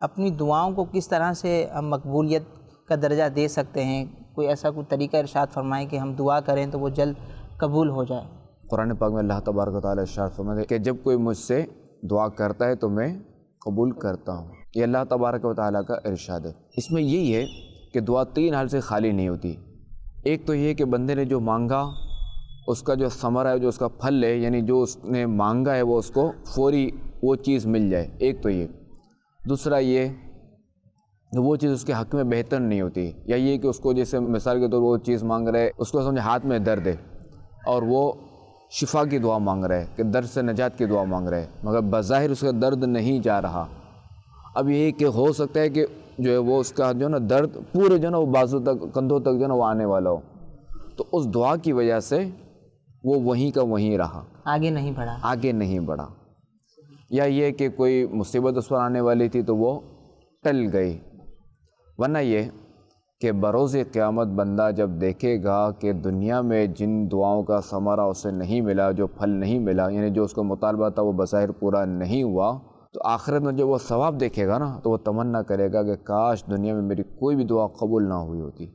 اپنی دعاؤں کو کس طرح سے ہم مقبولیت کا درجہ دے سکتے ہیں؟ کوئی ایسا کوئی طریقہ ارشاد فرمائیں کہ ہم دعا کریں تو وہ جلد قبول ہو جائے۔ قرآن پاک میں اللہ تبارک و تعالیٰ ارشاد فرماتے ہیں کہ جب کوئی مجھ سے دعا کرتا ہے تو میں قبول کرتا ہوں۔ یہ اللہ تبارک و تعالیٰ کا ارشاد ہے۔ اس میں یہی ہے کہ دعا تین حال سے خالی نہیں ہوتی۔ ایک تو یہ کہ بندے نے جو مانگا اس کا جو ثمرہ ہے، جو اس کا پھل ہے، یعنی جو اس نے مانگا ہے وہ اس کو فوری وہ چیز مل جائے، ایک تو یہ۔ دوسرا یہ کہ وہ چیز اس کے حق میں بہتر نہیں ہوتی، یا یہ کہ اس کو جیسے مثال کے طور وہ چیز مانگ رہے، اس کو سمجھے ہاتھ میں درد ہے اور وہ شفا کی دعا مانگ رہے کہ درد سے نجات کی دعا مانگ رہے، مگر بظاہر اس کا درد نہیں جا رہا۔ اب یہ کہ ہو سکتا ہے کہ جو ہے وہ اس کا جو ہے نا درد پورے جو ہے نا وہ بازو تک، کندھوں تک جو ہے نا وہ آنے والا ہو، تو اس دعا کی وجہ سے وہ وہیں کا وہیں رہا، آگے نہیں بڑھا۔ یا یہ کہ کوئی مصیبت اس پر آنے والی تھی تو وہ ٹل گئی۔ ورنہ یہ کہ بروز قیامت بندہ جب دیکھے گا کہ دنیا میں جن دعاؤں کا ثمرہ اسے نہیں ملا، جو پھل نہیں ملا، یعنی جو اس کا مطالبہ تھا وہ بظاہر پورا نہیں ہوا، تو آخرت میں جب وہ ثواب دیکھے گا نا تو وہ تمنا کرے گا کہ کاش دنیا میں میری کوئی بھی دعا قبول نہ ہوئی ہوتی۔